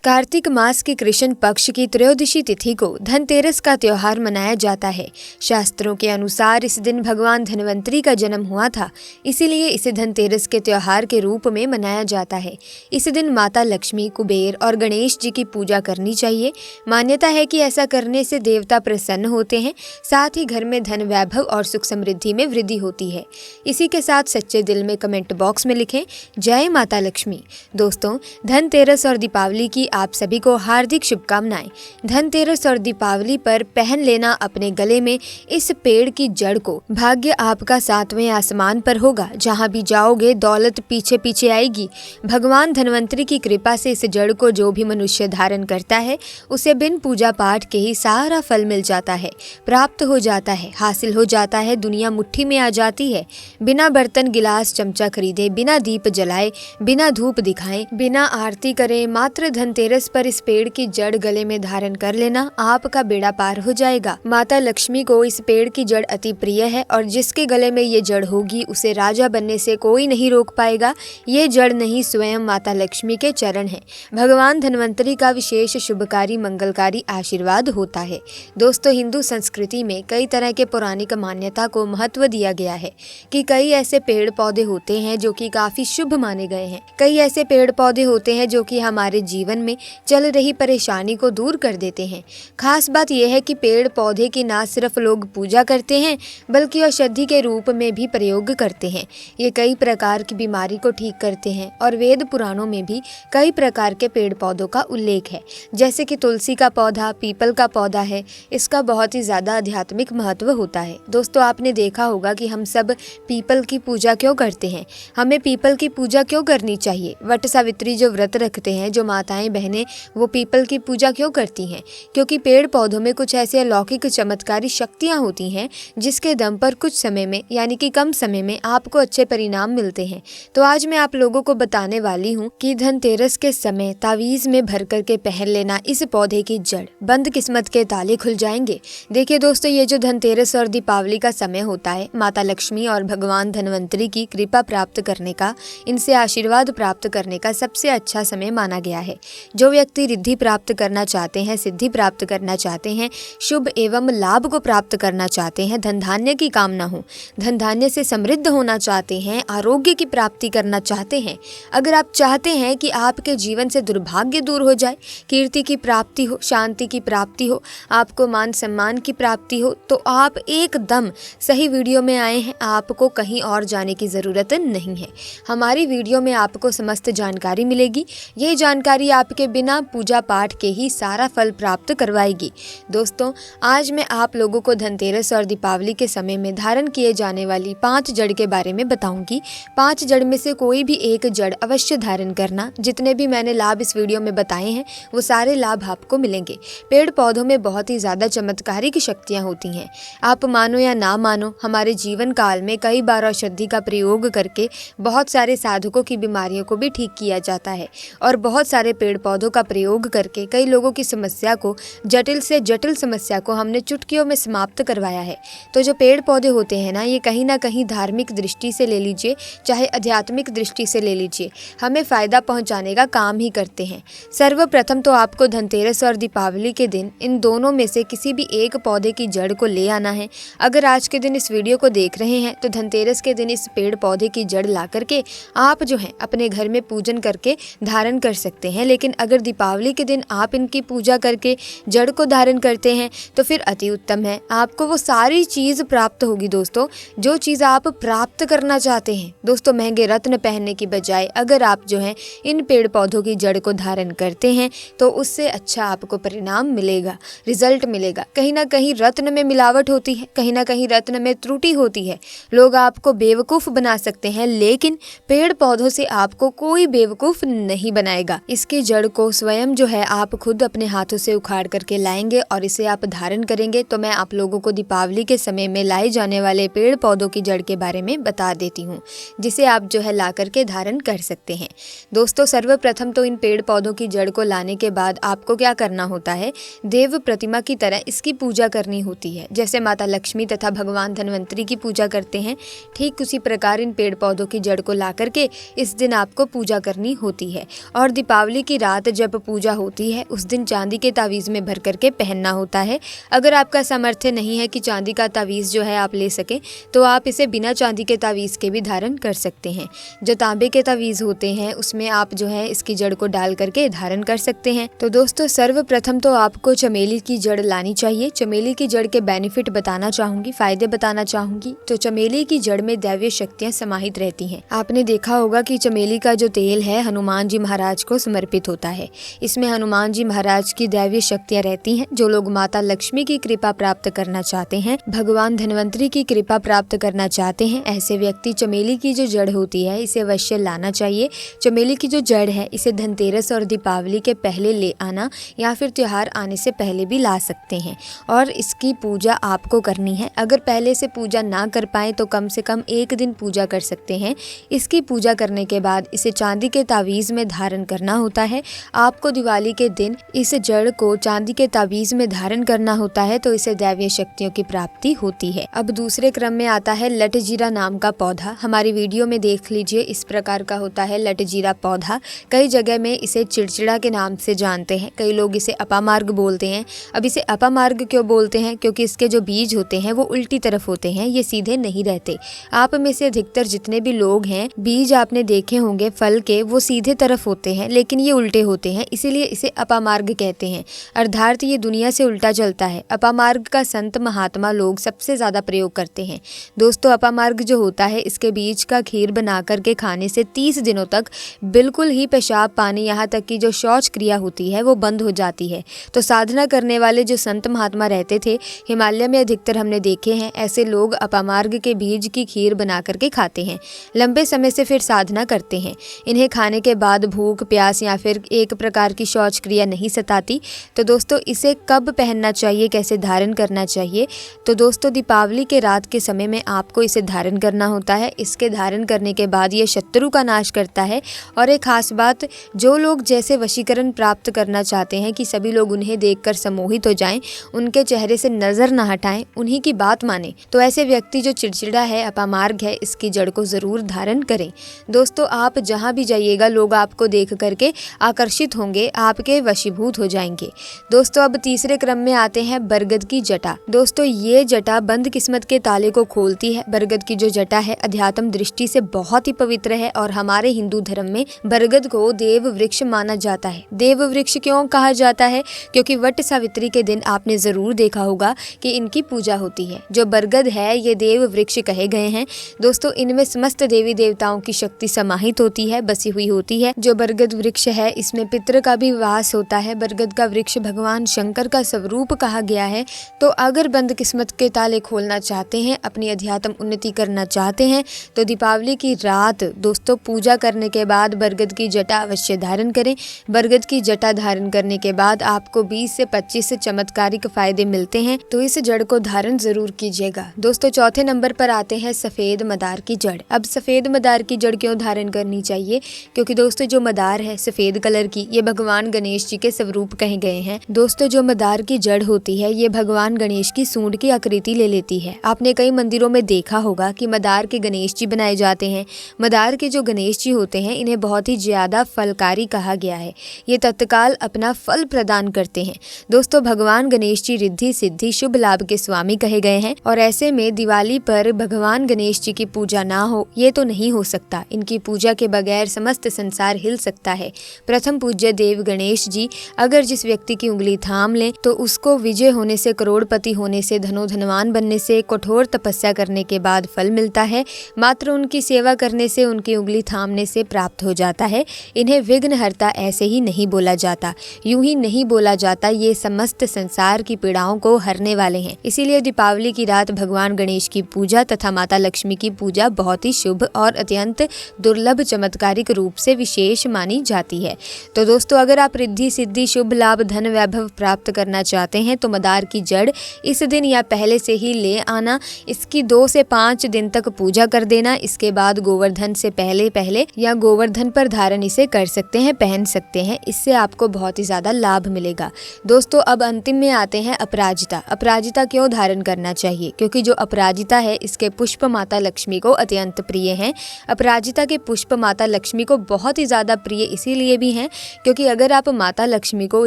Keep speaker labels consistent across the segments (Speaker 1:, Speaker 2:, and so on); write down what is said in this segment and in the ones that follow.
Speaker 1: कार्तिक मास के कृष्ण पक्ष की त्रयोदशी तिथि को धनतेरस का त्योहार मनाया जाता है। शास्त्रों के अनुसार इस दिन भगवान धन्वंतरी का जन्म हुआ था, इसीलिए इसे धनतेरस के त्योहार के रूप में मनाया जाता है। इस दिन माता लक्ष्मी, कुबेर और गणेश जी की पूजा करनी चाहिए। मान्यता है कि ऐसा करने से देवता प्रसन्न होते हैं, साथ ही घर में धन वैभव और सुख समृद्धि में वृद्धि होती है। इसी के साथ सच्चे दिल में कमेंट बॉक्स में लिखें जय माता लक्ष्मी। दोस्तों, धनतेरस और दीपावली की आप सभी को हार्दिक शुभकामनाएं। धनतेरस और दीपावली पर पहन लेना अपने गले में इस पेड़ की जड़ को। भाग्य आपका 7वें आसमान पर होगा, जहां भी जाओगे दौलत पीछे पीछे आएगी। भगवान धन्वंतरी की कृपा से इस जड़ को जो भी मनुष्य धारण करता है उसे बिन पूजा पाठ के ही सारा फल मिल जाता है, प्राप्त हो जाता है, हासिल हो जाता है। दुनिया मुट्ठी में आ जाती है। बिना बर्तन गिलास चमचा खरीदे, बिना दीप जलाए, बिना धूप दिखाए, बिना आरती करे, मात्र धनतेरस पर इस पेड़ की जड़ गले में धारण कर लेना, आपका बेड़ा पार हो जाएगा। माता लक्ष्मी को इस पेड़ की जड़ अति प्रिय है और जिसके गले में ये जड़ होगी उसे राजा बनने से कोई नहीं रोक पाएगा। ये जड़ नहीं, स्वयं माता लक्ष्मी के चरण है। भगवान धन्वंतरी का विशेष शुभकारी मंगलकारी आशीर्वाद होता है। दोस्तों, हिंदू संस्कृति में कई तरह के पौराणिक मान्यता को महत्व दिया गया है कि कई ऐसे पेड़ पौधे होते हैं जो कि काफी शुभ माने गए हैं। कई ऐसे पेड़ पौधे होते हैं जो कि हमारे जीवन में चल रही परेशानी को दूर कर देते हैं। खास बात यह है कि पेड़ पौधे की ना सिर्फ लोग पूजा करते हैं बल्कि औषधि के रूप में भी प्रयोग करते हैं। ये कई प्रकार की बीमारी को ठीक करते हैं और वेद पुराणों में भी कई प्रकार के पेड़ पौधों का उल्लेख है। जैसे कि तुलसी का पौधा, पीपल का पौधा है, इसका बहुत ही ज्यादा आध्यात्मिक महत्व होता है। दोस्तों, आपने देखा होगा कि हम सब पीपल की पूजा क्यों करते हैं। हमें पीपल की पूजा क्यों करनी चाहिए। वट सावित्री जो व्रत रखते हैं, जो माताएं बहनें, वो पीपल की पूजा क्यों करती हैं? क्योंकि पेड़ पौधों में कुछ ऐसे अलौकिक चमत्कारी शक्तियां होती हैं जिसके दम पर कुछ समय में, यानी कि कम समय में, आपको अच्छे परिणाम मिलते हैं। तो आज मैं आप लोगों को बताने वाली हूँ कि धनतेरस के समय तावीज में भर करके पहन लेना इस पौधे की जड़, बंद किस्मत के ताले खुल जाएंगे। देखिए दोस्तों, ये जो धनतेरस और दीपावली का समय होता है, माता लक्ष्मी और भगवान धन्वंतरी की कृपा प्राप्त करने का, इनसे आशीर्वाद प्राप्त करने का सबसे अच्छा समय माना गया है। जो व्यक्ति रिद्धि प्राप्त करना चाहते हैं, सिद्धि प्राप्त करना चाहते हैं, शुभ एवं लाभ को प्राप्त करना चाहते हैं, धन धान्य की कामना हो, धन धान्य से समृद्ध होना चाहते हैं, आरोग्य की प्राप्ति करना चाहते हैं, अगर आप चाहते हैं कि आपके जीवन से दुर्भाग्य दूर हो जाए, कीर्ति की प्राप्ति हो, शांति की प्राप्ति हो, आपको मान सम्मान की प्राप्ति हो, तो आप एकदम सही वीडियो में आए हैं। आपको कहीं और जाने की ज़रूरत नहीं है। हमारी वीडियो में आपको समस्त जानकारी मिलेगी। ये जानकारी आपके बिना पूजा पाठ के ही सारा फल प्राप्त करवाएगी। दोस्तों, आज मैं आप लोगों को धनतेरस और दीपावली के समय में धारण किए जाने वाली 5 जड़ के बारे में बताऊंगी। 5 जड़ में से कोई भी एक जड़ अवश्य धारण करना। जितने भी मैंने लाभ इस वीडियो में बताए हैं वो सारे लाभ आपको मिलेंगे। पेड़ पौधों में बहुत ही ज़्यादा चमत्कारिक शक्तियाँ होती हैं। आप मानो या ना मानो, हमारे जीवन काल में कई बार औषधि का प्रयोग करके बहुत सारे साधकों की बीमारियों को भी ठीक किया जाता है और बहुत सारे पेड़ पौधों का प्रयोग करके कई लोगों की समस्या को, जटिल से जटिल समस्या को हमने चुटकियों में समाप्त करवाया है। तो जो पेड़ पौधे होते हैं ना, ये कहीं ना कहीं धार्मिक दृष्टि से ले लीजिए, चाहे आध्यात्मिक दृष्टि से ले लीजिए, हमें फ़ायदा पहुंचाने का काम ही करते हैं। सर्वप्रथम तो आपको धनतेरस और दीपावली के दिन इन दोनों में से किसी भी एक पौधे की जड़ को ले आना है। अगर आज के दिन इस वीडियो को देख रहे हैं तो धनतेरस के दिन इस पेड़ पौधे की जड़ ला करके आप जो है अपने घर में पूजन करके धारण कर सकते हैं। लेकिन अगर दीपावली के दिन आप इनकी पूजा करके जड़ को धारण करते हैं तो फिर अति उत्तम है। आपको वो सारी चीज़ प्राप्त होगी दोस्तों, जो चीज़ आप प्राप्त करना चाहते हैं। दोस्तों, महंगे रत्न पहनने की बजाय अगर आप जो है इन पेड़ पौधों की जड़ को धारण करते हैं तो उससे अच्छा आपको परिणाम मिलेगा, रिजल्ट मिलेगा। कहीं ना कहीं रत्न में मिलावट होती है, कहीं ना कहीं रत्न में त्रुटि होती है। लोग आपको बेवकूफ़ बना सकते हैं, लेकिन पेड़ पौधों से आपको कोई बेवकूफ़ नहीं बनाएगा। इसकी जड़ को स्वयं जो है आप खुद अपने हाथों से उखाड़ करके लाएंगे और इसे आप धारण करेंगे। तो मैं आप लोगों को दीपावली के समय में लाए जाने वाले पेड़ पौधों की जड़ के बारे में बता देती हूँ, जिसे आप जो है ला करके धारण कर सकते हैं। दोस्तों, सर्वप्रथम तो इन पेड़ पौधों की जड़ को लाने के बाद आपको क्या करना होता है, देव प्रतिमा की तरह इसकी पूजा करनी होती है। जैसे माता लक्ष्मी तथा भगवान धन्वंतरी की पूजा करते हैं, ठीक उसी प्रकार इन पेड़ पौधों की जड़ को ला करके इस दिन आपको पूजा करनी होती है। और दीपावली की रात रात जब पूजा होती है उस दिन चांदी के तावीज़ में भर करके पहनना होता है। अगर आपका सामर्थ्य नहीं है कि चांदी का तावीज़ जो है आप ले सकें तो आप इसे बिना चांदी के तावीज़ के भी धारण कर सकते हैं। जो तांबे के तावीज़ होते हैं उसमें आप जो है इसकी जड़ को डाल करके धारण कर सकते हैं। तो दोस्तों सर्वप्रथम तो आपको चमेली की जड़ लानी चाहिए। चमेली की जड़ के बेनिफिट बताना चाहूंगी, फायदे बताना चाहूंगी। तो चमेली की जड़ में दैवीय शक्तियाँ समाहित रहती हैं। आपने देखा होगा कि चमेली का जो तेल है हनुमान जी महाराज को समर्पित होता है। इसमें हनुमान जी महाराज की दैवीय शक्तियाँ रहती हैं। जो लोग माता लक्ष्मी की कृपा प्राप्त करना चाहते हैं, भगवान धन्वंतरी की कृपा प्राप्त करना चाहते हैं, ऐसे व्यक्ति चमेली की जो जड़ होती है इसे अवश्य लाना चाहिए। चमेली की जो जड़ है इसे धनतेरस और दीपावली के पहले ले आना या फिर त्योहार आने से पहले भी ला सकते हैं और इसकी पूजा आपको करनी है। अगर पहले से पूजा ना कर पाए तो कम से कम एक दिन पूजा कर सकते हैं। इसकी पूजा करने के बाद इसे चांदी के तावीज़ में धारण करना होता है। आपको दिवाली के दिन इस जड़ को चांदी के तावीज़ में धारण करना होता है तो इसे दैवीय शक्तियों की प्राप्ति होती है। अब दूसरे क्रम में आता है लटजीरा नाम का पौधा। हमारी वीडियो में देख लीजिए, इस प्रकार का होता है लटजीरा पौधा। कई जगह में इसे चिड़चिड़ा के नाम से जानते हैं, कई लोग इसे अपामार्ग बोलते हैं। अब इसे अपामार्ग क्यों बोलते हैं? क्योंकि इसके जो बीज होते हैं वो उल्टी तरफ होते हैं, ये सीधे नहीं रहते। आप में से अधिकतर जितने भी लोग हैं बीज आपने देखे होंगे फल के, वो सीधे तरफ होते हैं लेकिन ये उल्टे होते हैं, इसीलिए इसे अपामार्ग कहते हैं। अर्थात ये दुनिया से उल्टा चलता है। अपामार्ग का संत महात्मा लोग सबसे ज्यादा प्रयोग करते हैं। दोस्तों अपामार्ग जो होता है इसके बीज का खीर बना करके खाने से 30 दिनों तक बिल्कुल ही पेशाब पानी यहाँ तक कि जो शौच क्रिया होती है वो बंद हो जाती है। तो साधना करने वाले जो संत महात्मा रहते थे हिमालय में अधिकतर हमने देखे हैं, ऐसे लोग अपामार्ग के बीज की खीर बना करके खाते हैं, लंबे समय से फिर साधना करते हैं। इन्हें खाने के बाद भूख प्यास या फिर एक प्रकार की शौच क्रिया नहीं सताती। तो दोस्तों इसे कब पहनना चाहिए, कैसे धारण करना चाहिए? तो दोस्तों दीपावली के रात के समय में आपको इसे धारण करना होता है। इसके धारण करने के बाद ये शत्रु का नाश करता है। और एक खास बात, जो लोग जैसे वशीकरण प्राप्त करना चाहते हैं कि सभी लोग उन्हें देखकर सम्मोहित हो जाएं, उनके चेहरे से नजर न हटाएं, उन्हीं की बात माने, तो ऐसे व्यक्ति जो चिड़चिड़ा है, अपामार्ग है, इसकी जड़ को जरूर धारण करें। दोस्तों आप जहां भी जाइएगा लोग आपको देख करके आकर्षित होंगे, आपके वशीभूत हो जाएंगे। दोस्तों अब तीसरे क्रम में आते हैं बरगद की जटा। दोस्तों ये जटा बंद किस्मत के ताले को खोलती है। बरगद की जो जटा है अध्यात्म दृष्टि से बहुत ही पवित्र है और हमारे हिंदू धर्म में बरगद को देव वृक्ष माना जाता है। देव वृक्ष क्यों कहा जाता है? क्योंकि वट सावित्री के दिन आपने जरूर देखा होगा कि इनकी पूजा होती है। जो बरगद है ये देव वृक्ष कहे गए हैं। दोस्तों इनमें समस्त देवी देवताओं की शक्ति समाहित होती है, बसी हुई होती है। जो बरगद वृक्ष है इसमें पितृ का भी वास होता है। बरगद का वृक्ष भगवान शंकर का स्वरूप कहा गया है। तो अगर बंद किस्मत के ताले खोलना चाहते हैं, अपनी अध्यात्म उन्नति करना चाहते हैं तो दीपावली की रात दोस्तों पूजा करने के बाद बरगद की जटा अवश्य धारण करें। बरगद की जटा धारण करने के बाद आपको 20 से 25 चमत्कारिक फायदे मिलते हैं, तो इस जड़ को धारण जरूर कीजिएगा। दोस्तों चौथे नंबर पर आते हैं सफेद मदार की जड़। अब सफेद मदार की जड़ क्यों धारण करनी चाहिए? क्योंकि दोस्तों जो मदार है सफेद कलर की, ये भगवान गणेश जी के स्वरूप कहे गए हैं। दोस्तों जो मदार की जड़ होती है ये भगवान गणेश की सूंड की आकृति ले लेती है। आपने कई मंदिरों में देखा होगा कि मदार के गणेश जी बनाए जाते हैं। मदार के जो गणेश जी होते हैं इन्हें बहुत ही ज्यादा फलकारी कहा गया है। ये तत्काल अपना फल प्रदान करते हैं। दोस्तों भगवान गणेश जी रिद्धि सिद्धि शुभ लाभ के स्वामी कहे गए हैं और ऐसे में दिवाली पर भगवान गणेश जी की पूजा ना हो ये तो नहीं हो सकता। इनकी पूजा के बगैर समस्त संसार हिल सकता है। प्रथम पूज्य देव गणेश जी अगर जिस व्यक्ति की उंगली थाम लें तो उसको विजय होने से, करोड़पति होने से, धनवान बनने से, कठोर तपस्या करने के बाद फल मिलता है। मात्र उनकी सेवा करने से, उनकी उंगली थामने से प्राप्त हो जाता है। इन्हें विघ्नहर्ता ऐसे ही नहीं बोला जाता, यूं ही नहीं बोला जाता, ये समस्त संसार की पीड़ाओं को हरने वाले हैं। इसीलिए दीपावली की रात भगवान गणेश की पूजा तथा माता लक्ष्मी की पूजा बहुत ही शुभ और अत्यंत दुर्लभ चमत्कारिक रूप से विशेष मानी जाती है। तो दोस्तों अगर आप रिद्धि सिद्धि शुभ लाभ धन वैभव प्राप्त करना चाहते हैं तो मदार की जड़ इस दिन या पहले से ही ले आना। इसकी 2 से 5 दिन तक पूजा कर देना। इसके बाद गोवर्धन से पहले या गोवर्धन पर धारण इसे कर सकते हैं, पहन सकते हैं। इससे आपको बहुत ही ज्यादा लाभ मिलेगा। दोस्तों अब अंतिम में आते हैं अपराजिता। अपराजिता क्यों धारण करना चाहिए? क्योंकि जो अपराजिता है इसके पुष्प माता लक्ष्मी को अत्यंत प्रिय हैं। अपराजिता के पुष्प माता लक्ष्मी को बहुत ही ज्यादा प्रिय इसीलिए भी हैं हैं, क्योंकि अगर आप माता लक्ष्मी को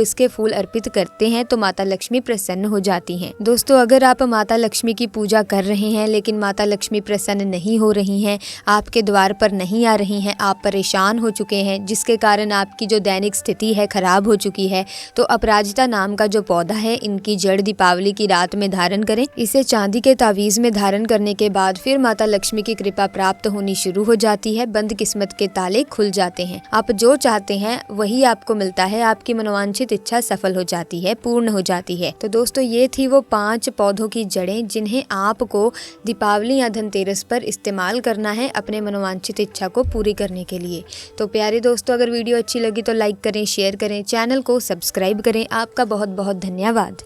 Speaker 1: इसके फूल अर्पित करते हैं तो माता लक्ष्मी प्रसन्न हो जाती हैं। दोस्तों, अगर आप माता लक्ष्मी की पूजा कर रहे हैं लेकिन माता लक्ष्मी प्रसन्न नहीं हो रही हैं, आपके द्वार पर नहीं आ रही हैं, आप परेशान हो चुके हैं, जिसके कारण आपकी जो दैनिक स्थिति है खराब हो चुकी है, तो अपराजिता नाम का जो पौधा है, इनकी जड़ दीपावली की रात में धारण करें। इसे चांदी के तावीज में धारण करने के बाद फिर माता लक्ष्मी की कृपा प्राप्त होनी शुरू हो जाती है। बंद किस्मत के ताले खुल जाते हैं। आप जो चाहते हैं वही आपको मिलता है। आपकी मनोवांछित इच्छा सफल हो जाती है, पूर्ण हो जाती है। तो दोस्तों, ये थी वो 5 पौधों की जड़ें जिन्हें आपको दीपावली या धनतेरस पर इस्तेमाल करना है अपने मनोवांछित इच्छा को पूरी करने के लिए। तो प्यारे दोस्तों, अगर वीडियो अच्छी लगी तो लाइक करें, शेयर करें, चैनल को सब्सक्राइब करें। आपका बहुत बहुत धन्यवाद।